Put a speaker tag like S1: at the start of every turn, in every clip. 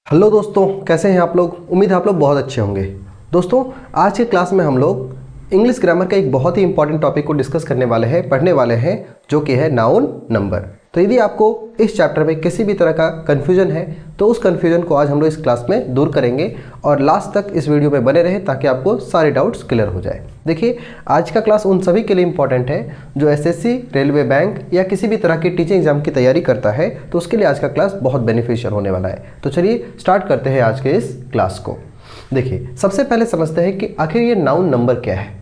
S1: Hello दोस्तों, कैसे हैं आप लोग। उम्मीद है आप लोग बहुत अच्छे होंगे। दोस्तों, आज के क्लास में हम लोग इंग्लिश ग्रामर का एक बहुत ही इंपॉर्टेंट टॉपिक को डिस्कस करने वाले हैं, पढ़ने वाले हैं, जो कि है नाउन नंबर। तो यदि आपको इस चैप्टर में किसी भी तरह का कन्फ्यूजन है तो उस कन्फ्यूजन को आज हम लोग इस क्लास में दूर करेंगे और लास्ट तक इस वीडियो में बने रहे ताकि आपको सारे डाउट्स क्लियर हो जाए। देखिए, आज का क्लास उन सभी के लिए इंपॉर्टेंट है जो एसएससी, रेलवे, बैंक या किसी भी तरह की टीचिंग एग्जाम की तैयारी करता है, तो उसके लिए आज का क्लास बहुत बेनिफिशियल होने वाला है। तो चलिए स्टार्ट करते हैं आज के इस क्लास को। देखिए, सबसे पहले समझते हैं कि आखिर ये नाउन नंबर क्या है।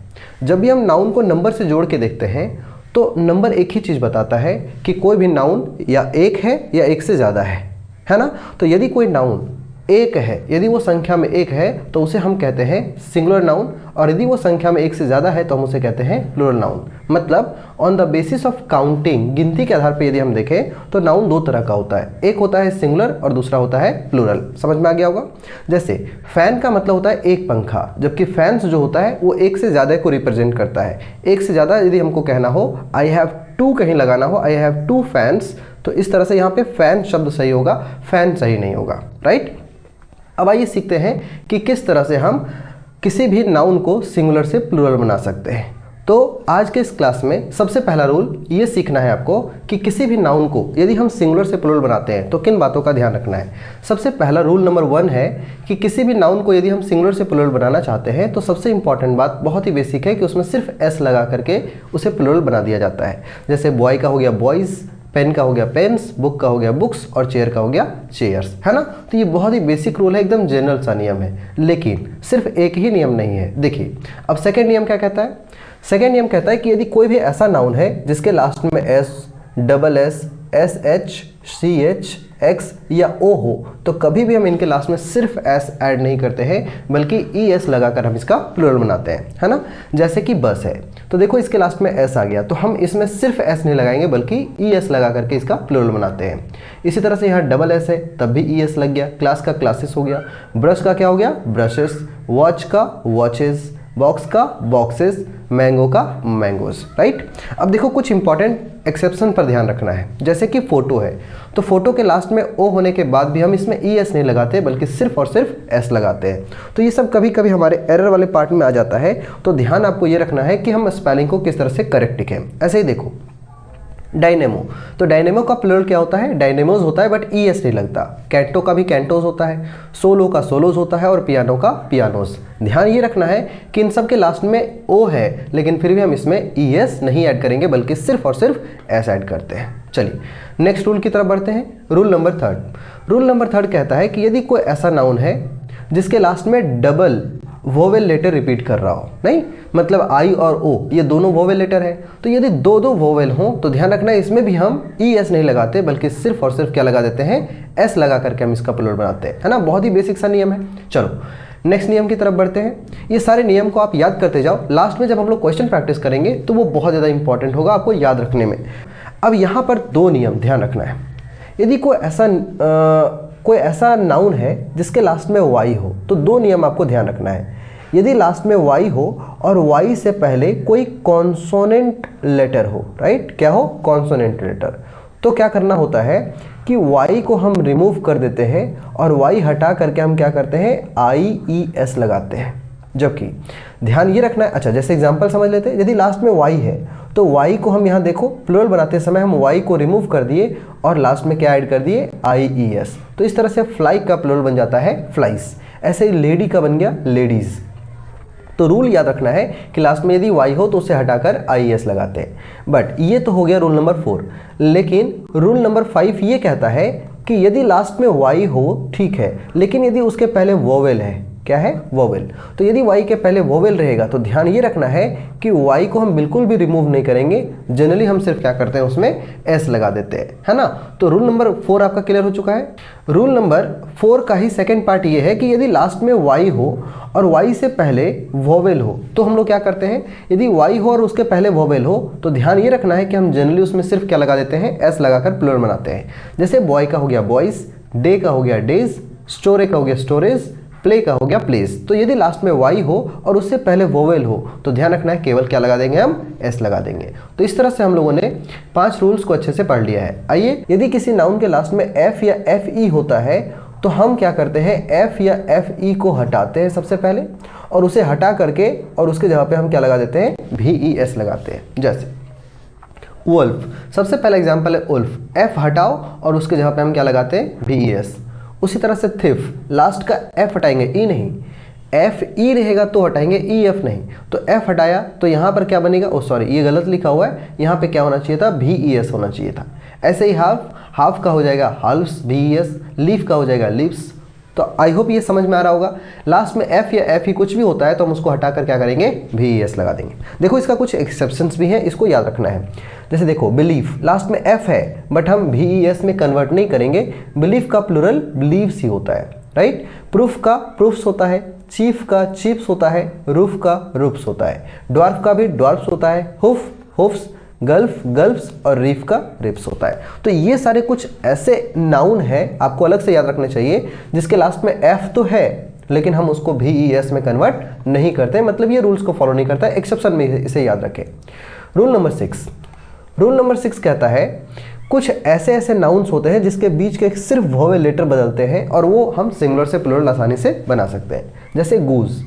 S1: जब भी हम नाउन को नंबर से जोड़ के देखते हैं तो नंबर एक ही चीज़ बताता है कि कोई भी नाउन या एक है या एक से ज़्यादा है ना। तो यदि कोई नाउन एक है, यदि वो संख्या में एक है तो उसे हम कहते हैं सिंगुलर नाउन, और यदि वो संख्या में एक से ज़्यादा है तो हम उसे कहते हैं प्लूरल नाउन। मतलब on the basis of counting, गिनती के आधार पर यदि हम देखें तो नाउन दो तरह का होता है, एक होता है सिंगुलर और दूसरा होता है प्लूरल। समझ में आ गया होगा। जैसे फैन का मतलब होता है एक पंखा, जबकि फैंस जो होता है वो एक से ज़्यादा को रिप्रेजेंट करता है। एक से ज़्यादा यदि हमको कहना हो, आई हैव टू कहीं लगाना हो, आई हैव टू फैंस, तो इस तरह से यहाँ पे फैन शब्द सही होगा, फैन सही नहीं होगा। राइट। अब आइए सीखते हैं कि किस तरह से हम किसी भी नाउन को सिंगुलर से प्लूरल बना सकते हैं। तो आज के इस क्लास में सबसे पहला रूल ये सीखना है आपको कि किसी भी नाउन को यदि हम सिंगुलर से प्लूरल बनाते हैं तो किन बातों का ध्यान रखना है। सबसे पहला रूल नंबर 1 है कि किसी भी नाउन को यदि हम सिंगुलर से प्लूरल बनाना चाहते हैं तो सबसे इंपॉर्टेंट बात बहुत ही बेसिक है कि उसमें सिर्फ एस लगा करके उसे प्लूरल बना दिया जाता है। जैसे बॉय का हो गया बॉयज़, पेन का हो गया पेन्स, बुक का हो गया बुक्स और चेयर का हो गया चेयर्स, है ना। तो ये बहुत ही बेसिक रूल है, एकदम जनरल सा नियम है, लेकिन सिर्फ एक ही नियम नहीं है। देखिए, अब सेकेंड नियम क्या कहता है। सेकेंड नियम कहता है कि यदि कोई भी ऐसा नाउन है जिसके लास्ट में S, double S, S H, C H, X या ओ हो तो कभी भी हम इनके लास्ट में सिर्फ एस ऐड नहीं करते हैं, बल्कि ई एस लगाकर हम इसका प्लूरल बनाते हैं, है ना। जैसे कि बस है तो देखो इसके लास्ट में एस आ गया तो हम इसमें सिर्फ एस नहीं लगाएंगे बल्कि ई एस लगा करके इसका प्लूरल बनाते हैं। इसी तरह से यहाँ डबल एस है तब भी ई एस लग गया। क्लास का क्लासेस हो गया, ब्रश का क्या हो गया ब्रशेस, वॉच का वॉचेस, बॉक्स का बॉक्सेस, मैंगो का मैंगोज। राइट। अब देखो कुछ इंपॉर्टेंट एक्सेप्शन पर ध्यान रखना है। जैसे कि फोटो है तो फोटो के लास्ट में ओ होने के बाद भी हम इसमें ई एस नहीं लगाते बल्कि सिर्फ और सिर्फ एस लगाते हैं। तो ये सब कभी कभी हमारे एरर वाले पार्ट में आ जाता है, तो ध्यान आपको ये रखना है कि हम स्पेलिंग को किस तरह से करेक्ट लिखें। ऐसे ही देखो डायनेमो, तो डायनेमो का प्लूरल क्या होता है, डायनेमोज होता है बट ई एस नहीं लगता। कैंटो का भी कैंटोज होता है, सोलो का सोलोज होता है और पियानो का पियानोज। ध्यान ये रखना है कि इन सब के लास्ट में ओ है लेकिन फिर भी हम इसमें ई एस नहीं ऐड करेंगे बल्कि सिर्फ और सिर्फ एस ऐड करते हैं। चलिए नेक्स्ट रूल की तरफ बढ़ते हैं। Rule number 3। रूल नंबर 3 कहता है कि यदि कोई ऐसा नाउन है जिसके लास्ट में डबल वोवेल लेटर रिपीट कर रहा हो, नहीं मतलब आई और ओ ये दोनों वोवेल लेटर है, तो यदि दो दो वोवेल हो तो ध्यान रखना है इसमें भी हम ई एस नहीं लगाते बल्कि सिर्फ और सिर्फ क्या लगा देते हैं, एस लगा करके हम इसका प्लूरल बनाते हैं, है ना। बहुत ही बेसिक सा नियम है। चलो नेक्स्ट नियम की तरफ बढ़ते हैं। ये सारे नियम को आप याद करते जाओ, लास्ट में जब हम लोग क्वेश्चन प्रैक्टिस करेंगे तो वो बहुत ज़्यादा इंपॉर्टेंट होगा आपको याद रखने में। अब यहाँ पर 2 नियम ध्यान रखना है। यदि कोई ऐसा नाउन है जिसके लास्ट में वाई हो तो 2 नियम आपको ध्यान रखना है। यदि लास्ट में वाई हो और वाई से पहले कोई कॉन्सोनेंट लेटर हो, राइट, क्या हो कॉन्सोनेंट लेटर, तो क्या करना होता है कि वाई को हम रिमूव कर देते हैं और वाई हटा करके हम क्या करते हैं आई ई एस लगाते हैं। जबकि ध्यान ये रखना है, अच्छा जैसे एग्जांपल समझ लेते हैं, यदि लास्ट में वाई है तो वाई को हम यहाँ देखो प्लूरल बनाते समय हम वाई को रिमूव कर दिए और लास्ट में क्या ऐड कर दिए आई ई एस, तो इस तरह से फ्लाई का प्लूरल बन जाता है फ्लाइस। ऐसे ही लेडी का बन गया लेडीज। तो रूल याद रखना है कि लास्ट में यदि वाई हो तो उसे हटाकर आई एस लगाते हैं। बट ये तो हो गया रूल नंबर 4, लेकिन रूल नंबर 5 ये कहता है कि यदि लास्ट में वाई हो ठीक है, लेकिन यदि उसके पहले वोवेल है, क्या है वोवेल, तो यदि वाई के पहले वोवेल रहेगा तो ध्यान ये रखना है कि वाई को हम बिल्कुल भी रिमूव नहीं करेंगे, जनरली हम सिर्फ क्या करते हैं उसमें एस लगा देते हैं, है ना। तो रूल नंबर 4 आपका क्लियर हो चुका है। रूल नंबर 4 का ही सेकेंड पार्ट ये है कि यदि लास्ट में वाई हो और वाई से पहले वोवेल हो तो हम लोग क्या करते हैं, यदि वाई हो और उसके पहले वोवेल हो तो ध्यान ये रखना है कि हम जनरली उसमें सिर्फ क्या लगा देते हैं एस लगाकर प्लूरल बनाते हैं। जैसे बॉय का हो गया बॉयज़, डे का हो गया डेज, स्टोरे का हो गया स्टोरेज, प्ले का हो गया प्लेस। तो यदि लास्ट में वाई हो और उससे पहले वोवेल हो तो ध्यान रखना है केवल क्या लगा देंगे हम एस लगा देंगे। तो इस तरह से हम लोगों ने 5 रूल्स को अच्छे से पढ़ लिया है। आइए, यदि किसी नाउन के लास्ट में एफ या एफ ई होता है तो हम क्या करते हैं, एफ या एफ ई को हटाते हैं सबसे पहले, और उसे हटा करके और उसके जगह पे हम क्या लगा देते हैं, भी ई एस लगाते हैं। जैसे वुल्फ, सबसे पहला एग्जांपल है उल्फ, एफ हटाओ और उसके जगह पे हम क्या लगाते हैं, भी ई एस। उसी तरह से थिफ, लास्ट का एफ हटाएंगे, ई नहीं, एफ ई रहेगा तो हटाएंगे, ई एफ नहीं। तो एफ हटाया तो यहाँ पर क्या बनेगा, ओ सॉरी ये गलत लिखा हुआ है, यहाँ पे क्या होना चाहिए था, भी ई एस होना चाहिए था। ऐसे ही हाफ, हाफ का हो जाएगा हाल्फ्स, भी ई एस। लीफ का हो जाएगा लीव्स। तो आई होप ये समझ में आ रहा होगा। लास्ट में एफ या एफ ही कुछ भी होता है तो हम उसको हटाकर क्या करेंगे, भी ई एस लगा देंगे। देखो इसका कुछ एक्सेप्शंस भी हैं, इसको याद रखना है। जैसे देखो बिलीफ, लास्ट में एफ है बट हम भी ई एस में कन्वर्ट नहीं करेंगे, बिलीफ का प्लूरल बिलीव्स ही होता है, राइट। प्रूफ का प्रूफ्स होता है, चीफ का चीफ्स होता है, रूफ का रूफ्स होता है, ड्वार्फ का भी ड्वार्फ्स होता है, हुफ हुफ्स, गल्फ गल्फ्स और रीफ का रिप्स होता है। तो ये सारे कुछ ऐसे नाउन हैं आपको अलग से याद रखने चाहिए जिसके लास्ट में एफ तो है लेकिन हम उसको भी ई एस में कन्वर्ट नहीं करते, मतलब ये रूल्स को फॉलो नहीं करता है, एक्सेप्शन में इसे याद रखें। रूल नंबर 6, रूल नंबर 6 कहता है कुछ ऐसे ऐसे नाउन्स होते हैं जिसके बीच के सिर्फ वोवेल लेटर बदलते हैं और वो हम सिंगुलर से प्लूरल आसानी से बना सकते हैं। जैसे गूज,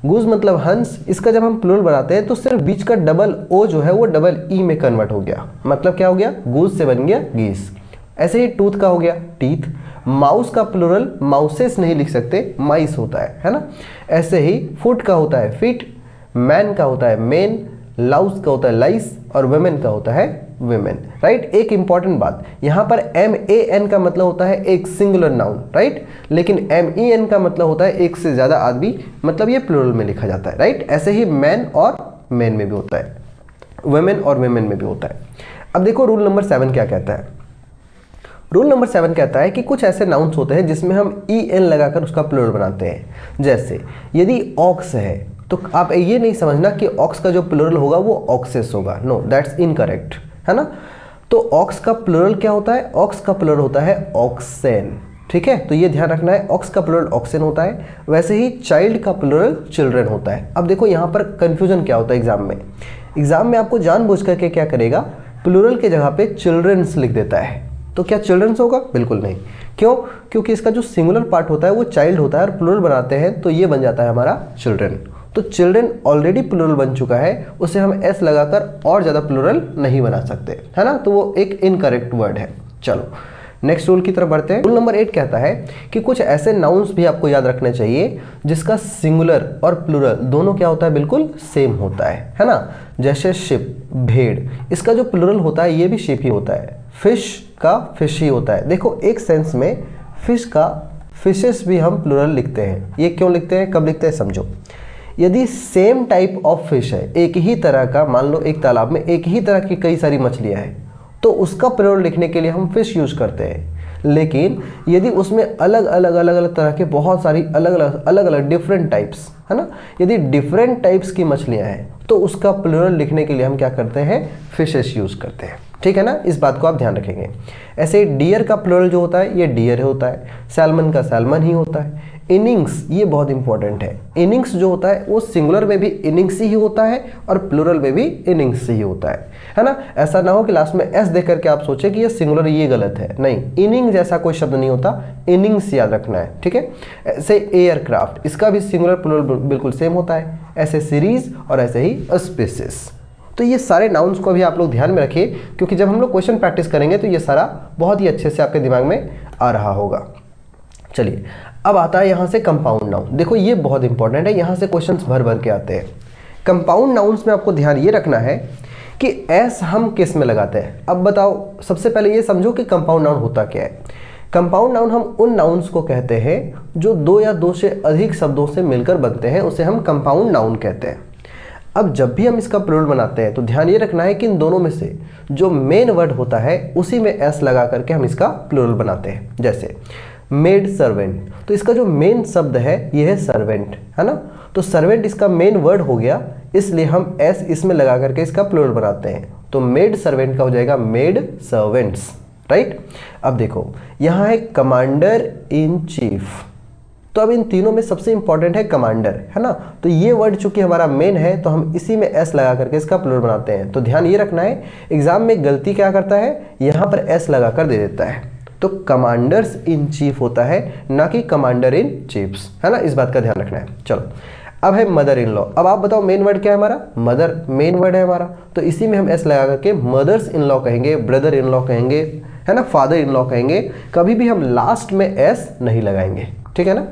S1: गूज मतलब हंस, इसका जब हम प्लूरल बनाते हैं तो सिर्फ बीच का डबल ओ जो है वो डबल ई में कन्वर्ट हो गया, मतलब क्या हो गया, गूज से बन गया गीस। ऐसे ही टूथ का हो गया टीथ, माउस का प्लूरल माउसेस नहीं लिख सकते, माइस होता है ना। ऐसे ही फुट का होता है फीट, मैन का होता है मेन, लाउस का होता है लाइस और वुमेन का होता है वुमेन, राइट। एक इंपॉर्टेंट बात, यहाँ पर एम ए एन का मतलब होता है एक सिंगुलर नाउन, राइट, लेकिन एम ई एन का मतलब होता है एक से ज़्यादा आदमी, मतलब ये प्लूरल में लिखा जाता है, राइट। ऐसे ही मैन और मैन में भी होता है, वुमेन और वुमेन में भी होता है। अब देखो रूल नंबर 7 क्या कहता है। रूल नंबर 7 कहता है कि कुछ ऐसे नाउन्स होते हैं जिसमें हम ई एन लगाकर उसका प्लूरल बनाते हैं। जैसे यदि ऑक्स है तो आप ये नहीं समझना कि ऑक्स का जो प्लूरल होगा वो ऑक्सेस होगा, नो दैट्स इनकरेक्ट, है ना। तो ऑक्स का प्लूरल क्या होता है, ऑक्स का प्लूरल होता है ऑक्सेन, ठीक है, तो ये ध्यान रखना है, ऑक्स का प्लूरल ऑक्सेन होता है। वैसे ही चाइल्ड का प्लूरल चिल्ड्रन होता है। अब देखो यहाँ पर कंफ्यूजन क्या होता है एग्जाम में आपको जानबूझ करके क्या करेगा, प्लूरल के जगह पे चिल्ड्रंस लिख देता है। तो क्या चिल्ड्रंस होगा, बिल्कुल नहीं। क्यों, क्योंकि इसका जो सिंगुलर पार्ट होता है वो चाइल्ड होता है और प्लूरल बनाते हैं तो ये बन जाता है हमारा चिल्ड्रन। तो चिल्ड्रन ऑलरेडी प्लूरल बन चुका है, उसे हम एस लगाकर और ज़्यादा प्लूरल नहीं बना सकते, है ना, तो वो एक इनकरेक्ट वर्ड है। चलो नेक्स्ट रूल की तरफ बढ़ते हैं। रूल नंबर 8 कहता है कि कुछ ऐसे नाउन्स भी आपको याद रखने चाहिए जिसका सिंगुलर और प्लूरल दोनों क्या होता है, बिल्कुल सेम होता है ना। जैसे शिप, भेड़, इसका जो प्लूरल होता है ये भी शिप ही होता है। फिश का फिश ही होता है। देखो एक सेंस में फिश का फिशेस भी हम प्लूरल लिखते हैं। ये क्यों लिखते हैं, कब लिखते हैं, समझो। यदि सेम टाइप ऑफ फिश है, एक ही तरह का, मान लो एक तालाब में एक ही तरह की कई सारी मछलियां हैं तो उसका प्लूरल लिखने के लिए हम फिश यूज करते हैं। लेकिन यदि उसमें अलग अलग तरह के बहुत सारी अलग अलग डिफरेंट टाइप्स, है ना, यदि डिफरेंट टाइप्स की मछलियां हैं तो उसका प्लूरल लिखने के लिए हम क्या करते हैं, फिशेस यूज करते हैं, ठीक है ना। इस बात को आप ध्यान रखेंगे। ऐसे डियर का प्लूरल जो होता है ये डियर होता है, सैल्मन का सैल्मन ही होता है। इनिंग्स, ये बहुत इंपॉर्टेंट है। इनिंग्स जो होता है वो सिंगुलर में भी इनिंग्स ही होता है और प्लूरल में भी इनिंग्स ही होता है ना। ऐसा ना हो कि लास्ट में एस देख करके आप सोचे कि ये सिंगुलर, ये गलत है, नहीं, इनिंग जैसा कोई शब्द नहीं होता, इनिंग्स याद रखना है, ठीक है। ऐसे एयरक्राफ्ट, इसका भी सिंगुलर प्लूरल बिल्कुल सेम होता है। ऐसे सीरीज और ऐसे ही स्पीसीज। तो ये सारे नाउन्स को भी आप लोग ध्यान में रखिए क्योंकि जब हम लोग क्वेश्चन प्रैक्टिस करेंगे तो ये सारा बहुत ही अच्छे से आपके दिमाग में आ रहा होगा। चलिए अब आता है यहाँ से कंपाउंड नाउन। देखो ये बहुत इंपॉर्टेंट है, यहाँ से क्वेश्चंस भर भर के आते हैं। कंपाउंड नाउन्स में आपको ध्यान ये रखना है कि एस हम किस में लगाते हैं। अब बताओ, सबसे पहले ये समझो कि कंपाउंड नाउन होता क्या है। कंपाउंड नाउन हम उन नाउन्स को कहते हैं जो दो या दो से अधिक शब्दों से मिलकर बनते हैं, उसे हम कंपाउंड नाउन कहते हैं। अब जब भी हम इसका प्लूरल बनाते हैं तो ध्यान ये रखना है कि इन दोनों में से जो मेन वर्ड होता है उसी में एस लगा करके हम इसका प्लूरल बनाते हैं। जैसे मेड सर्वेंट, तो इसका जो मेन शब्द है ये है सर्वेंट, है ना। तो सर्वेंट इसका मेन वर्ड हो गया, इसलिए हम एस इसमें लगा करके इसका प्लूरल बनाते हैं। तो मेड सर्वेंट का हो जाएगा मेड सर्वेंट्स, राइट। अब देखो यहाँ है कमांडर इन चीफ, तो अब इन तीनों में सबसे इंपॉर्टेंट है कमांडर, है ना। तो ये वर्ड चूंकि हमारा मेन है तो हम इसी में एस लगा करके इसका प्लूरल बनाते हैं। तो ध्यान ये रखना है, एग्जाम में गलती क्या करता है, यहाँ पर एस लगा कर दे देता है। तो कमांडर्स इन चीफ होता है, ना कि कमांडर इन चीफ्स, है ना, इस बात का ध्यान रखना है। चलो अब है मदर इन लॉ। अब आप बताओ मेन वर्ड क्या है हमारा, मदर मेन वर्ड है हमारा, तो इसी में हम एस लगा करके मदर्स इन लॉ कहेंगे, ब्रदर इन लॉ कहेंगे, है ना, फादर इन लॉ कहेंगे, कभी भी हम लास्ट में एस नहीं लगाएंगे, ठीक है ना,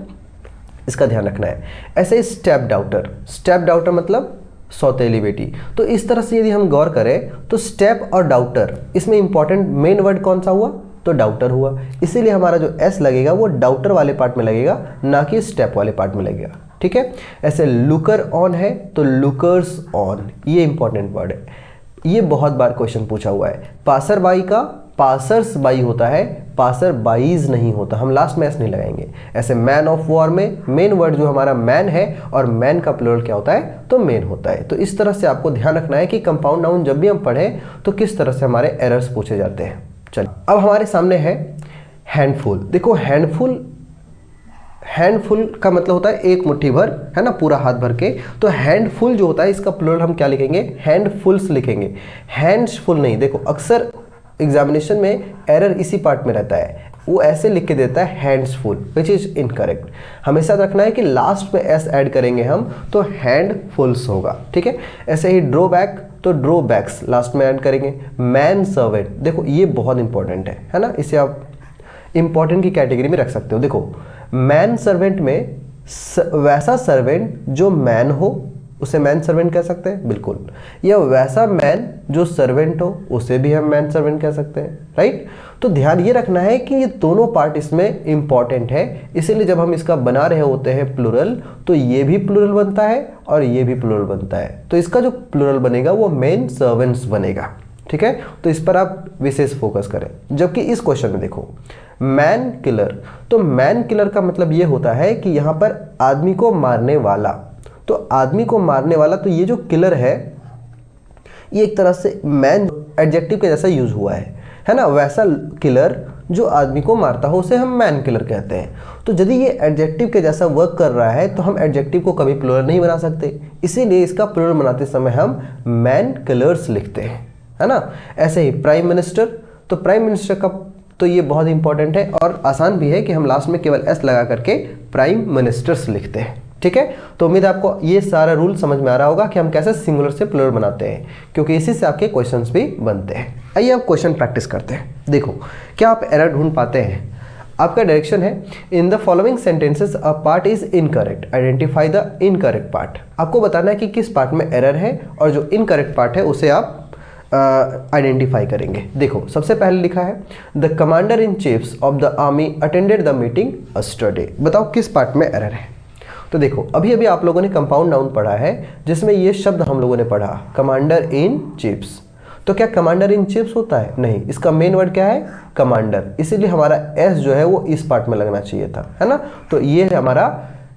S1: इसका ध्यान रखना है। ऐसे स्टेप डाउटर, स्टेप डाउटर मतलब सौतेली बेटी। तो इस तरह से यदि हम गौर करें तो स्टेप और डाउटर, इसमें इंपॉर्टेंट मेन वर्ड कौन सा हुआ, तो डाउटर हुआ, इसीलिए हमारा जो एस लगेगा वो डाउटर वाले पार्ट में लगेगा, ना कि स्टेप वाले पार्ट में लगेगा, ठीक है। ऐसे लुकर ऑन है तो लुकर्स ऑन, ये इंपॉर्टेंट वर्ड है, ये बहुत बार क्वेश्चन पूछा हुआ है। पासर बाई का पासर्स बाई होता है, पासर बाईज नहीं होता, हम लास्ट में एस नहीं लगाएंगे। ऐसे मैन ऑफ वॉर में मेन वर्ड जो हमारा मैन है और मैन का प्लूरल क्या होता है, तो मेन होता है। तो इस तरह से आपको ध्यान रखना है कि कंपाउंड नाउन जब भी हम पढ़ें तो किस तरह से हमारे एरर्स पूछे जाते हैं। चलिए अब हमारे सामने है हैंडफुल। देखो हैंडफुल, हैंडफुल का मतलब होता है एक मुट्ठी भर, है ना, पूरा हाथ भर के। तो हैंडफुल जो होता है इसका प्लूरल हम क्या लिखेंगे, हैंडफुल्स लिखेंगे, हैंड्सफुल नहीं। देखो अक्सर एग्जामिनेशन में एरर इसी पार्ट में रहता है, वो ऐसे लिख के देता है हैंड्सफुल, विच इज इनकरेक्ट। हमेशा रखना है कि लास्ट में एस ऐड करेंगे हम तो हैंडफुल्स होगा, ठीक है। ऐसे ही ड्रॉबैक तो ड्रॉबैक्स लास्ट में ऐड करेंगे। मैन सर्वेंट, देखो ये बहुत इंपॉर्टेंट है ना, इसे आप इंपॉर्टेंट की कैटेगरी में रख सकते हो। देखो मैन सर्वेंट में वैसा सर्वेंट जो मैन हो उसे मैन सर्वेंट कह सकते हैं, बिल्कुल, या वैसा मैन जो सर्वेंट हो उसे भी हम मैन सर्वेंट कह सकते हैं, राइट। तो ध्यान ये रखना है कि ये दोनों पार्ट इसमें इंपॉर्टेंट है, इसीलिए जब हम इसका बना रहे होते हैं प्लूरल तो ये भी प्लूरल बनता है और ये भी प्लूरल बनता है। तो इसका जो प्लूरल बनेगा वो मेन सर्वेंट्स बनेगा, ठीक है। तो इस पर आप विशेष फोकस करें। जबकि इस क्वेश्चन में देखो मैन किलर, तो मैन किलर का मतलब ये होता है कि यहाँ पर आदमी को मारने वाला, तो आदमी को मारने वाला, तो ये जो किलर है ये एक तरह से मैन एडजेक्टिव के जैसा यूज हुआ है ना, वैसा किलर जो आदमी को मारता हो उसे हम मैन किलर कहते हैं। तो यदि ये एडजेक्टिव के जैसा वर्क कर रहा है तो हम एडजेक्टिव को कभी प्लूरल नहीं बना सकते, इसीलिए इसका प्लूरल बनाते समय हम मैन किलर्स लिखते हैं, है ना। ऐसे ही प्राइम मिनिस्टर, तो प्राइम मिनिस्टर का तो ये बहुत इंपॉर्टेंट है और आसान भी है कि हम लास्ट में केवल एस लगा करके प्राइम मिनिस्टर्स लिखते हैं, ठीक है। तो उम्मीद है आपको ये सारा रूल समझ में आ रहा होगा कि हम कैसे सिंगुलर से प्लूरल बनाते हैं, क्योंकि इसी से आपके क्वेश्चंस भी बनते हैं। आइए आप क्वेश्चन प्रैक्टिस करते हैं। देखो क्या आप एरर ढूंढ पाते हैं। आपका डायरेक्शन है in the following sentences a part is incorrect, identify the incorrect part. आपको बताना है कि किस पार्ट में एरर है और जो इनकरेक्ट पार्ट है उसे आप आइडेंटिफाई करेंगे। देखो सबसे पहले लिखा है the commander in chiefs of the army attended the meeting yesterday. बताओ किस पार्ट में एरर है। तो देखो अभी अभी आप लोगों ने कंपाउंड नाउन पढ़ा है जिसमें ये शब्द हम लोगों ने पढ़ा कमांडर इन चीफ्स। तो क्या कमांडर इन चीफ्स होता है? नहीं, इसका मेन वर्ड क्या है? कमांडर, इसीलिए हमारा एस जो है वो इस पार्ट में लगना चाहिए था, है ना। तो ये हमारा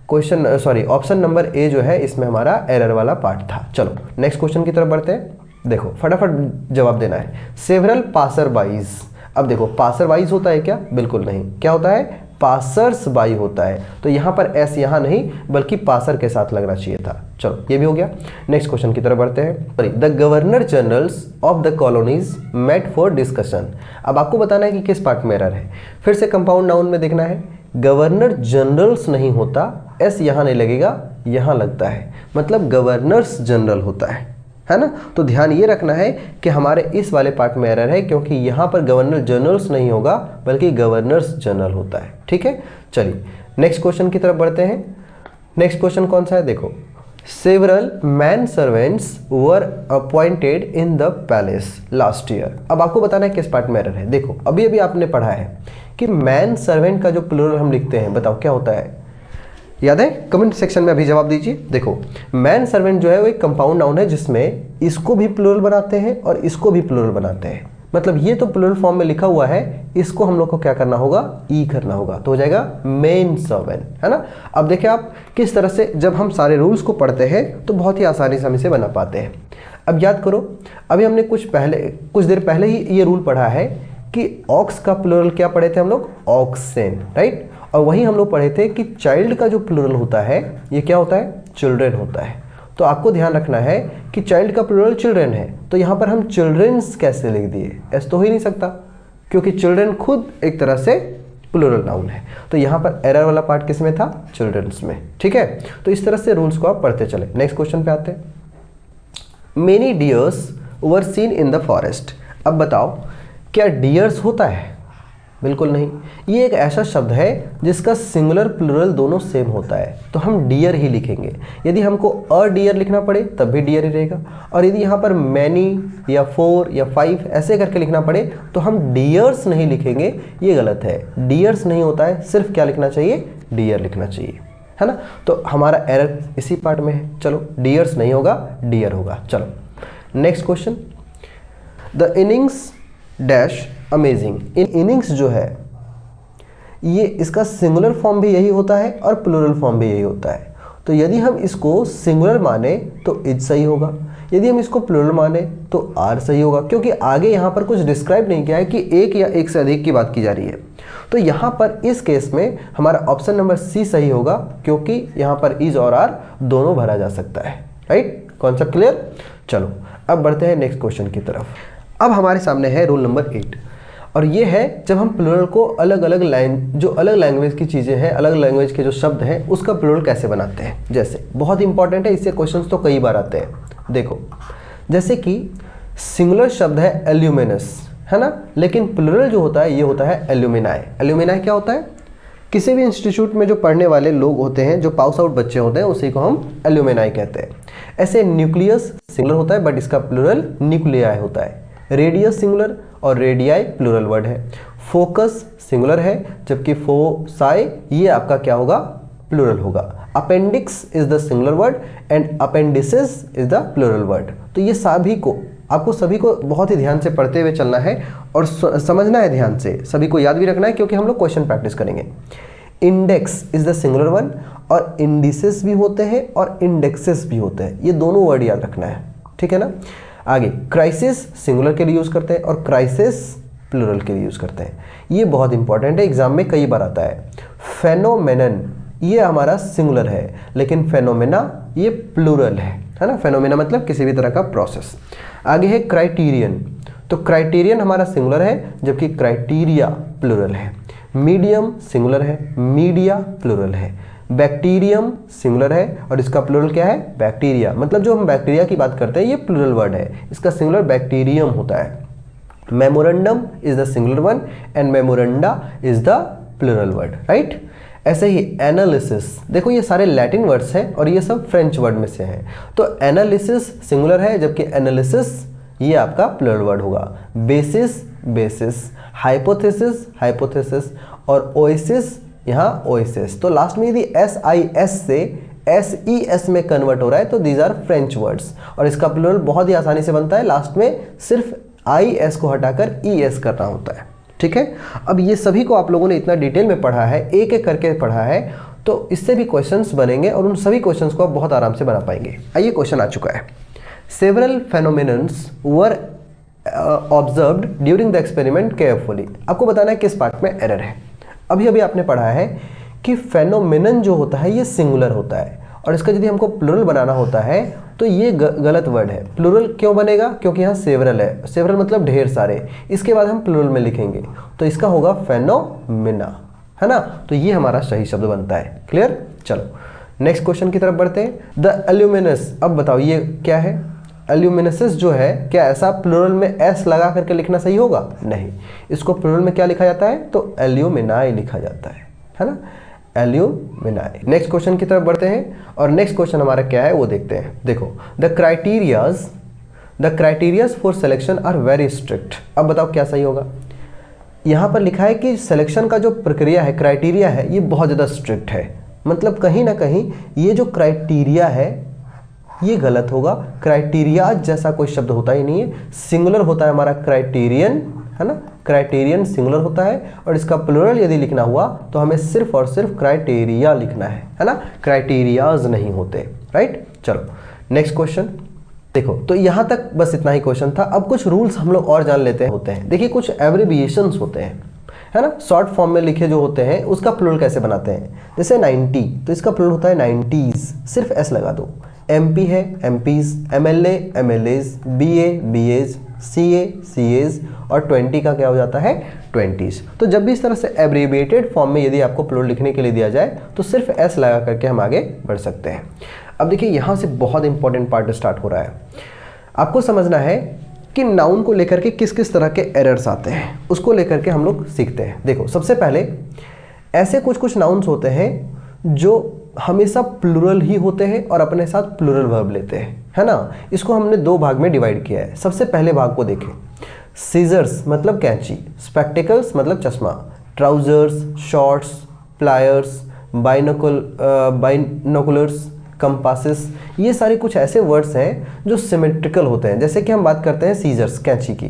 S1: क्वेश्चन ऑप्शन नंबर ए जो है इसमें हमारा एरर वाला पार्ट था। चलो नेक्स्ट क्वेश्चन की तरफ बढ़ते हैं। देखो फटाफट जवाब देना है। Several passer bys. अब देखो पासर बाइज होता है क्या? बिल्कुल नहीं। क्या होता है? पासर्स बाई होता है। तो यहाँ पर एस यहाँ नहीं बल्कि पासर के साथ लगना चाहिए था। चलो ये भी हो गया। नेक्स्ट क्वेश्चन की तरफ बढ़ते हैं। The governor generals of the colonies met for discussion. अब आपको बताना है कि किस पार्ट में एरर है। फिर से कंपाउंड नाउन में देखना है। गवर्नर जनरल्स नहीं होता, एस यहाँ नहीं लगेगा, यहाँ लगता है, मतलब गवर्नर्स जनरल होता है ना। तो ध्यान ये रखना है कि हमारे इस वाले पार्ट में एरर है क्योंकि यहाँ पर गवर्नर जनरल्स नहीं होगा बल्कि गवर्नर्स जनरल होता है। ठीक है, चलिए नेक्स्ट क्वेश्चन की तरफ बढ़ते हैं। नेक्स्ट क्वेश्चन कौन सा है? देखो several man servants were appointed in the palace last year. अब आपको बताना है किस पार्ट में एरर है। देखो अभी अभी आपने पढ़ा है कि मैन सर्वेंट का जो प्लूरल हम लिखते हैं, बताओ क्या होता है? याद है? कमेंट सेक्शन में अभी जवाब दीजिए। देखो मैन सर्वेंट जो है वो एक कंपाउंड नाउन है जिसमें इसको भी प्लूरल बनाते हैं और इसको भी प्लूरल बनाते हैं। मतलब ये तो प्लूरल फॉर्म में लिखा हुआ है, इसको हम लोग को क्या करना होगा? ई करना होगा, तो हो जाएगा मेन सर्वेंट, है ना। अब देखिए आप किस तरह से जब हम सारे रूल्स को पढ़ते हैं तो बहुत ही आसानी से हम इसे बना पाते हैं। अब याद करो, अभी हमने कुछ देर पहले ही ये रूल पढ़ा है कि ऑक्स का प्लूरल क्या पढ़े थे हम लोग? ऑक्सेन, राइट। और वहीं हम लोग पढ़े थे कि चाइल्ड का जो प्लूरल होता है ये क्या होता है? चिल्ड्रेन होता है। तो आपको ध्यान रखना है कि चाइल्ड का प्लूरल चिल्ड्रेन है, तो यहाँ पर हम चिल्ड्रेन्स कैसे लिख दिए? एस तो हो ही नहीं सकता क्योंकि चिल्ड्रन खुद एक तरह से प्लूरल नाउन है। तो यहाँ पर एरर वाला पार्ट किस में था? चिल्ड्रंस में। ठीक है, तो इस तरह से रूल्स को आप पढ़ते चले। नेक्स्ट क्वेश्चन पे आते हैं। Many dears were seen in the forest. अब बताओ क्या डियर्स होता है? बिल्कुल नहीं। ये एक ऐसा शब्द है जिसका सिंगुलर प्लूरल दोनों सेम होता है, तो हम डियर ही लिखेंगे। यदि हमको अ डियर लिखना पड़े तब भी डियर ही रहेगा, और यदि यहाँ पर मैनी या 4 या 5 ऐसे करके लिखना पड़े तो हम डियर्स नहीं लिखेंगे, ये गलत है। डियर्स नहीं होता है, सिर्फ क्या लिखना चाहिए? डियर लिखना चाहिए, है ना। तो हमारा एरर इसी पार्ट में है। चलो, डियर्स नहीं होगा, डियर होगा। चलो next question. The innings dash amazing. In innings जो है ये इसका सिंगुलर फॉर्म भी यही होता है और प्लूरल फॉर्म भी यही होता है। तो यदि हम इसको सिंगुलर माने तो इज सही होगा, यदि हम इसको प्लूरल माने तो आर सही होगा, क्योंकि आगे यहाँ पर कुछ डिस्क्राइब नहीं किया है कि एक या एक से अधिक की बात की जा रही है। तो यहाँ पर इस केस में हमारा ऑप्शन नंबर सी सही होगा, क्योंकि यहाँ पर इज और आर दोनों भरा जा सकता है। Right, concept clear? चलो अब बढ़ते हैं नेक्स्ट क्वेश्चन की तरफ। अब हमारे सामने है रूल नंबर 8, और ये है जब हम प्लूरल को अलग अलग जो अलग लैंग्वेज की चीज़ें हैं, अलग लैंग्वेज के जो शब्द हैं, उसका प्लूरल कैसे बनाते हैं। जैसे बहुत इंपॉर्टेंट है, इससे क्वेश्चंस तो कई बार आते हैं। देखो, जैसे कि सिंगुलर शब्द है एल्यूमिनस, है ना, लेकिन प्लूरल जो होता है ये होता है एल्यूमिनाई। एल्यूमिनाई क्या होता है? किसी भी इंस्टीट्यूट में जो पढ़ने वाले लोग होते हैं, जो पास आउट बच्चे होते हैं, उसी को हम एल्यूमिनाई कहते हैं। ऐसे न्यूक्लियस सिंगुलर होता है, बट इसका प्लूरल न्यूक्लियाई होता है। रेडियस सिंगुलर और रेडियाई प्लूरल वर्ड है। फोकस सिंगुलर है, जबकि फोसाई ये आपका क्या होगा? प्लूरल होगा। Appendix is the singular word and appendices is the plural word. तो ये सभी को आपको सभी को बहुत ही ध्यान से पढ़ते हुए चलना है और समझना है ध्यान से, सभी को याद भी रखना है, क्योंकि हम लोग क्वेश्चन प्रैक्टिस करेंगे। Index is the singular one, और इंडिसेस भी होते हैं और इंडेक्सेस भी होते हैं, ये दोनों वर्ड याद रखना है। ठीक है ना। आगे, क्राइसिस सिंगुलर के लिए यूज़ करते हैं और क्राइसिस प्लूरल के लिए यूज़ करते हैं। ये बहुत इंपॉर्टेंट है, एग्जाम में कई बार आता है। फेनोमेनन ये हमारा सिंगुलर है, लेकिन फेनोमेना ये प्लूरल है ना। फेनोमेना मतलब किसी भी तरह का प्रोसेस। आगे है क्राइटेरियन, तो क्राइटेरियन हमारा सिंगुलर है, जबकि क्राइटेरिया प्लूरल है। मीडियम सिंगुलर है, मीडिया प्लूरल है। बैक्टीरियम सिंगुलर है और इसका प्लूरल क्या है? बैक्टीरिया। मतलब जो हम बैक्टीरिया की बात करते हैं ये प्लूरल वर्ड है, इसका सिंगुलर बैक्टीरियम होता है। Memorandum is the singular one and memoranda is the plural word. Right. ऐसे ही एनालिसिस, देखो ये सारे लैटिन वर्ड्स हैं और ये सब फ्रेंच वर्ड में से हैं। तो एनालिसिस सिंगुलर है, जबकि एनालिसिस ये आपका प्लूरल वर्ड होगा। बेसिस बेसिस, हाइपोथेसिस हाइपोथेसिस, और ओएसिस यहाँ ओएसिस। तो लास्ट में यदि SIS से SES में कन्वर्ट हो रहा है तो दीज आर फ्रेंच वर्ड्स, और इसका प्लूरल बहुत ही आसानी से बनता है, लास्ट में सिर्फ IS को हटाकर ES करना होता है। ठीक है। अब ये सभी को आप लोगों ने इतना डिटेल में पढ़ा है, एक एक करके पढ़ा है, तो इससे भी क्वेश्चंस बनेंगे और उन सभी क्वेश्चंस को आप बहुत आराम से बना पाएंगे। आइए क्वेश्चन आ चुका है। Several phenomenons were observed during the experiment carefully. आपको बताना है किस पार्ट में एरर है। अभी अभी आपने पढ़ा है कि फेनोमेनन जो होता है ये सिंगुलर होता है, और इसका यदि हमको प्लूरल बनाना होता है तो ये गलत वर्ड है। प्लूरल क्यों बनेगा? क्योंकि यहाँ सेवरल है, सेवरल मतलब ढेर सारे, इसके बाद हम प्लूरल में लिखेंगे तो इसका होगा फेनोमेना, है ना। तो ये हमारा सही शब्द बनता है। क्लियर। चलो नेक्स्ट क्वेश्चन की तरफ बढ़ते हैं। द एल्यूमिनस, अब बताओ ये क्या है? एल्यूमिनसिस जो है, क्या ऐसा प्लूरल में एस लगा करके लिखना सही होगा? नहीं, इसको प्लूरल में क्या लिखा जाता है? तो एल्यूमिनाई लिखा जाता है ना, एल्यूमिनाई। नेक्स्ट क्वेश्चन की तरफ बढ़ते हैं, और नेक्स्ट क्वेश्चन हमारा क्या है वो देखते हैं। देखो, the criterias for selection are very strict. अब बताओ क्या सही होगा? यहाँ पर लिखा है कि सिलेक्शन का जो प्रक्रिया है, क्राइटेरिया है, ये बहुत ज़्यादा स्ट्रिक्ट है। मतलब कहीं ना कहीं ये जो क्राइटेरिया है ये गलत होगा। क्राइटेरिया जैसा कोई शब्द होता ही नहीं है, सिंगुलर होता है हमारा क्राइटेरियन, है ना। क्राइटेरियन सिंगुलर होता है, और इसका प्लूरल यदि लिखना हुआ तो हमें सिर्फ और सिर्फ क्राइटेरिया लिखना है ना, क्राइटेरियाज नहीं होते। राइट। चलो नेक्स्ट क्वेश्चन। देखो, तो यहाँ तक बस इतना ही क्वेश्चन था। अब कुछ रूल्स हम लोग और जान लेते हैं। देखिए, कुछ एब्रिविएशंस होते हैं, है ना, शॉर्ट फॉर्म में लिखे जो होते हैं उसका प्लूरल कैसे बनाते हैं। जैसे 90, तो इसका प्लूरल होता है 90s, सिर्फ S लगा दो। MP है MPs, MLA MLAs, BA BAs, CA CAs और 20 का क्या हो जाता है 20s। तो जब भी इस तरह से एब्रीविएटेड फॉर्म में यदि आपको प्लूरल लिखने के लिए दिया जाए तो सिर्फ S लगा करके हम आगे बढ़ सकते हैं। अब देखिए यहाँ से बहुत इंपॉर्टेंट पार्ट स्टार्ट हो रहा है। आपको समझना है कि नाउन को लेकर के किस किस तरह के एरर्स आते हैं, उसको लेकर के हम लोग सीखते हैं। देखो सबसे पहले ऐसे कुछ कुछ नाउन्स होते हैं जो हमेशा प्लूरल ही होते हैं और अपने साथ प्लूरल वर्ब लेते हैं, है ना। इसको हमने दो भाग में डिवाइड किया है। सबसे पहले भाग को देखें, सीजर्स मतलब कैंची, स्पेक्टिकल्स मतलब चश्मा, trousers, shorts, pliers, binoculars, compasses, ये सारे कुछ ऐसे वर्ड्स हैं जो सिमेट्रिकल होते हैं। जैसे कि हम बात करते हैं सीजर्स कैंची की,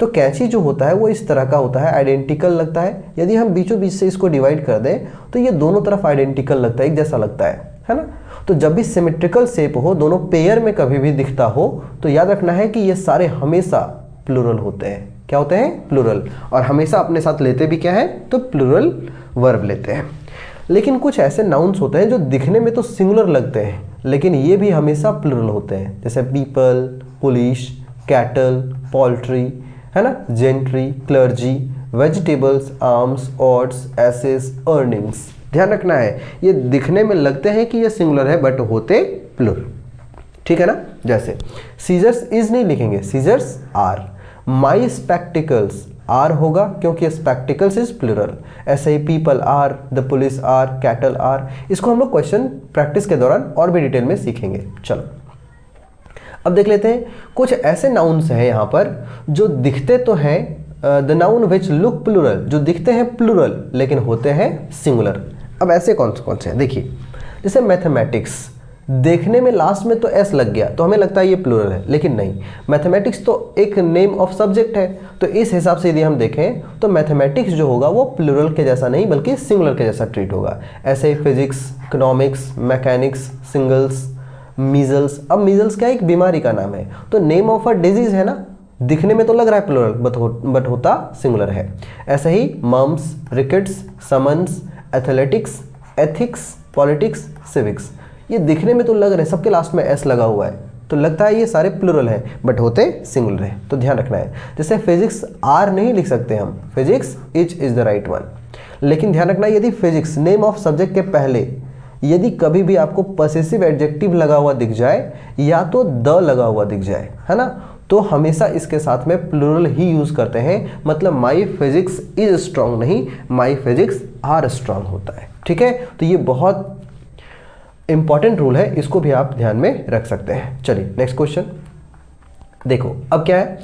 S1: तो कैंची जो होता है वो इस तरह का होता है, आइडेंटिकल लगता है। यदि हम बीचों बीच से इसको डिवाइड कर दें तो ये दोनों तरफ आइडेंटिकल लगता है, एक जैसा लगता है ना। तो जब भी सिमेट्रिकल शेप हो, दोनों पेयर में कभी भी दिखता हो, तो याद रखना है कि ये सारे हमेशा प्लूरल होते हैं। क्या होते हैं? प्लूरल। और हमेशा अपने साथ लेते भी क्या है? तो प्लूरल वर्ब लेते हैं। लेकिन कुछ ऐसे नाउन्स होते हैं जो दिखने में तो सिंगुलर लगते हैं लेकिन ये भी हमेशा प्लूरल होते हैं, जैसे पीपल, पुलिस, कैटल, पोल्ट्री, है ना, gentry, clergy, vegetables, arms, odds, एसेस, अर्निंग्स। ध्यान रखना है ये दिखने में लगते हैं कि ये सिंगुलर है बट होते प्लूरल, ठीक है ना। जैसे सीजर्स इज नहीं लिखेंगे, scissors are. My spectacles are होगा क्योंकि स्पेक्टिकल्स इज प्लूरल। ऐसे ही people are, the police are, cattle are. इसको हम लोग क्वेश्चन प्रैक्टिस के दौरान और भी डिटेल में सीखेंगे। चलो अब देख लेते हैं कुछ ऐसे नाउन्स हैं यहाँ पर जो दिखते तो हैं the noun which look plural, जो दिखते हैं प्लूरल लेकिन होते हैं सिंगुलर। अब ऐसे कौन से हैं? देखिए जैसे मैथमेटिक्स, देखने में लास्ट में तो एस लग गया तो हमें लगता है ये प्लूरल है, लेकिन नहीं। मैथमेटिक्स तो एक नेम ऑफ सब्जेक्ट है, तो इस हिसाब से यदि हम देखें तो मैथमेटिक्स जो होगा वो प्लूरल के जैसा नहीं बल्कि सिंगुलर के जैसा ट्रीट होगा। ऐसे ही physics, economics, mechanics, singles, measles. अब मीजल्स क्या एक बीमारी का नाम है, तो नेम ऑफ अ डिजीज है ना, दिखने में तो लग रहा है प्लूरल बट होता सिंगुलर है। ऐसे ही mumps, rickets, summons, athletics, ethics, politics, civics. ये दिखने में तो लग रहे हैं, सबके लास्ट में एस लगा हुआ है तो लगता है ये सारे प्लूरल हैं बट होते सिंगुलर हैं, तो ध्यान रखना है। जैसे फिजिक्स आर नहीं लिख सकते हम, physics is the right one. लेकिन ध्यान रखना यदि फिजिक्स नेम ऑफ सब्जेक्ट के पहले यदि कभी भी आपको पॉसेसिव एडजेक्टिव लगा हुआ दिख जाए या तो द लगा हुआ दिख जाए, है ना, तो हमेशा इसके साथ में प्लूरल ही यूज करते हैं। मतलब माई फिजिक्स इज स्ट्रांग नहीं, माई फिजिक्स आर स्ट्रांग होता है, ठीक है। तो ये बहुत इंपॉर्टेंट रूल है, इसको भी आप ध्यान में रख सकते हैं। चलिए नेक्स्ट क्वेश्चन देखो। अब क्या है,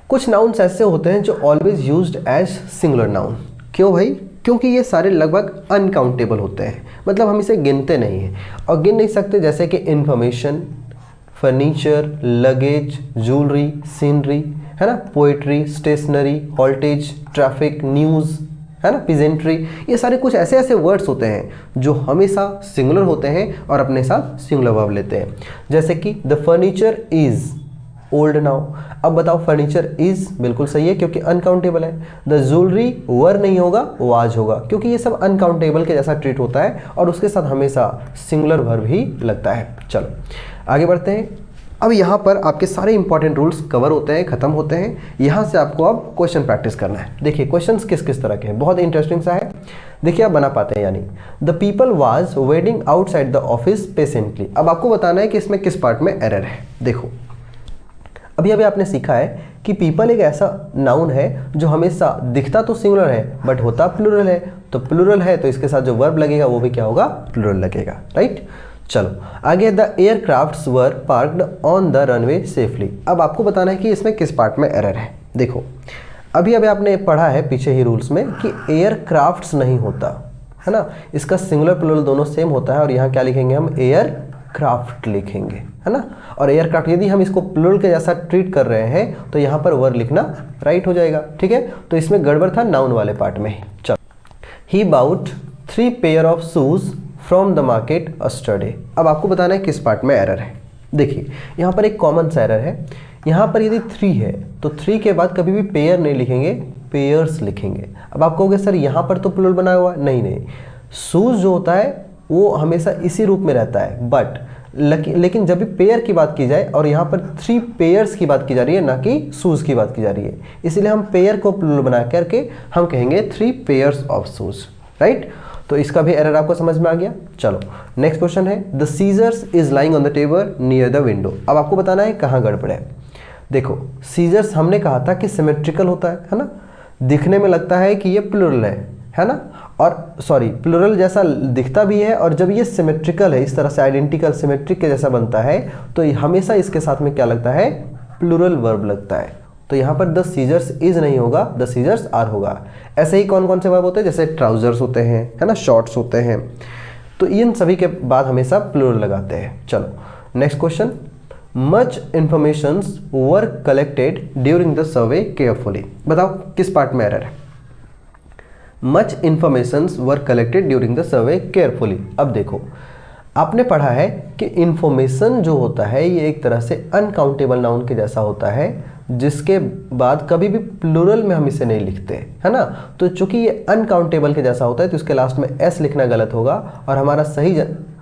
S1: कुछ नाउन्स ऐसे होते हैं जो always used as singular noun. क्यों भाई? क्योंकि ये सारे लगभग अनकाउंटेबल होते हैं, मतलब हम इसे गिनते नहीं हैं और गिन नहीं सकते। जैसे कि information, furniture, luggage, jewellery, scenery, है ना, पोएट्री, स्टेशनरी, हॉल्टेज, ट्रैफिक, न्यूज़, है ना, पिजेंट्री। ये सारे कुछ ऐसे ऐसे वर्ड्स होते हैं जो हमेशा सिंगुलर होते हैं और अपने साथ सिंगुलर वर्ब लेते हैं। जैसे कि the furniture is old now. अब बताओ फर्नीचर इज बिल्कुल सही है क्योंकि अनकाउंटेबल है। द ज्वेलरी वर नहीं होगा, वाज होगा क्योंकि ये सब अनकाउंटेबल के जैसा ट्रीट होता है और उसके साथ हमेशा सिंगुलर वर्ब ही लगता है। चलो आगे बढ़ते हैं। अब यहाँ पर आपके सारे इंपॉर्टेंट रूल्स कवर होते हैं, खत्म होते हैं। यहाँ से आपको अब क्वेश्चन प्रैक्टिस करना है। देखिए क्वेश्चंस किस किस तरह के हैं, बहुत इंटरेस्टिंग सा है। देखिए आप बना पाते हैं। यानी the people was waiting outside the office patiently. अब आपको बताना है कि इसमें किस पार्ट में एरर है। देखो अभी अभी आपने सीखा है कि पीपल एक ऐसा नाउन है जो हमेशा दिखता तो सिंगुलर है बट होता प्लूरल है। तो प्लूरल है तो इसके साथ जो वर्ब लगेगा वो भी क्या होगा? प्लूरल लगेगा, राइट। चलो आगे, the aircrafts were parked on the runway safely. अब आपको बताना है कि इसमें किस पार्ट में एरर है। देखो अभी अभी आपने पढ़ा है पीछे ही रूल्स में कि एयरक्राफ्ट्स नहीं होता, है ना, इसका सिंगुलर प्लूरल दोनों सेम होता है और यहाँ क्या लिखेंगे हम? एयरक्राफ्ट लिखेंगे, है ना। और एयरक्राफ्ट यदि हम इसको प्लूरल के जैसा ट्रीट कर रहे हैं तो यहाँ पर वर लिखना राइट हो जाएगा, ठीक है। तो इसमें गड़बड़ था नाउन वाले पार्ट में। चलो, he bought 3 pair of shoes from the market yesterday. अब आपको बताना है किस पार्ट में एरर है। देखिए यहाँ पर एक कॉमन सा एरर है। यहाँ पर यदि 3 है तो 3 के बाद कभी भी पेयर नहीं लिखेंगे, पेयर्स लिखेंगे। अब आप कहोगे सर यहाँ पर तो प्लूरल बना हुआ है। नहीं, शूज जो होता है वो हमेशा इसी रूप में रहता है, बट लेकिन जब भी पेयर की बात की जाए और यहाँ पर 3 पेयर्स की बात की जा रही है, ना कि शूज़ की बात की जा रही है, इसलिए हम पेयर को प्लूरल बना करके हम कहेंगे 3 पेयर्स ऑफ शूज़, राइट। तो इसका भी एरर आपको समझ में आ गया। चलो नेक्स्ट क्वेश्चन है, the scissors is lying on the table near the window. अब आपको बताना है कहाँ गड़बड़ है। देखो सीजर्स हमने कहा था कि सिमेट्रिकल होता है ना, दिखने में लगता है कि ये प्लूरल है ना, और सॉरी प्लूरल जैसा दिखता भी है, और जब ये सिमेट्रिकल है, इस तरह से आइडेंटिकल सिमेट्रिक के जैसा बनता है, तो हमेशा इसके साथ में क्या लगता है, प्लूरल वर्ब लगता है। तो यहाँ पर द सीजर्स इज नहीं होगा, द सीजर्स आर होगा। ऐसे ही कौन कौन से वर्ब होते हैं, जैसे ट्राउजर्स होते हैं, है ना, शॉर्ट्स होते हैं, तो इन सभी के बाद हमेशा प्लूरल लगाते हैं। चलो next question, much information were collected during the survey carefully. बताओ किस पार्ट में एरर है। Much informations were collected during the survey carefully. अब देखो आपने पढ़ा है कि इंफॉर्मेशन जो होता है ये एक तरह से अनकाउंटेबल नाउन के जैसा होता है, जिसके बाद कभी भी प्लूरल में हम इसे नहीं लिखते, है ना। तो चूंकि ये अनकाउंटेबल के जैसा होता है तो इसके लास्ट में एस लिखना गलत होगा, और हमारा सही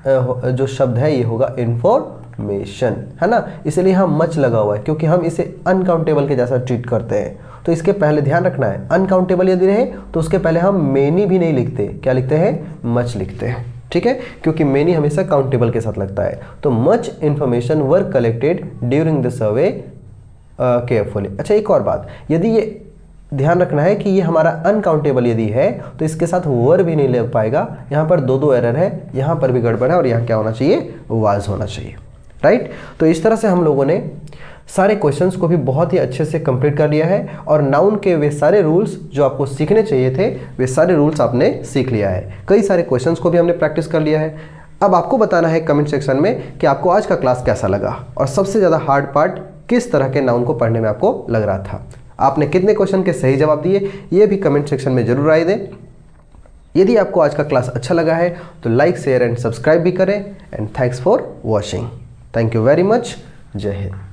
S1: जो शब्द है ये होगा इंफॉर्मेशन, है ना। इसलिए हम मच लगा हुआ है क्योंकि हम इसे अनकाउंटेबल के जैसा ट्रीट करते हैं। तो इसके पहले ध्यान रखना है, अनकाउंटेबल यदि रहे तो उसके पहले हम मेनी भी नहीं लिखते, क्या लिखते हैं, मच लिखते हैं, ठीक है, क्योंकि मेनी हमेशा काउंटेबल के साथ लगता है। तो much information were collected during the survey carefully. अच्छा एक और बात, यदि ये ध्यान रखना है कि ये हमारा अनकाउंटेबल यदि है तो इसके साथ वर भी नहीं लग पाएगा। यहाँ पर दो एरर है, यहाँ पर भी गड़बड़ है, और यहाँ क्या होना चाहिए, वाज होना चाहिए, राइट। तो इस तरह से हम लोगों ने सारे क्वेश्चंस को भी बहुत ही अच्छे से कंप्लीट कर लिया है, और नाउन के वे सारे रूल्स जो आपको सीखने चाहिए थे वे सारे रूल्स आपने सीख लिया है। कई सारे क्वेश्चंस को भी हमने प्रैक्टिस कर लिया है। अब आपको बताना है कमेंट सेक्शन में कि आपको आज का क्लास कैसा लगा, और सबसे ज़्यादा हार्ड पार्ट किस तरह के नाउन को पढ़ने में आपको लग रहा था। आपने कितने क्वेश्चन के सही जवाब दिए ये भी कमेंट सेक्शन में जरूर राय दें। यदि आपको आज का क्लास अच्छा लगा है तो लाइक शेयर एंड सब्सक्राइब भी करें। And thanks for watching. Thank you very much. जय हिंद।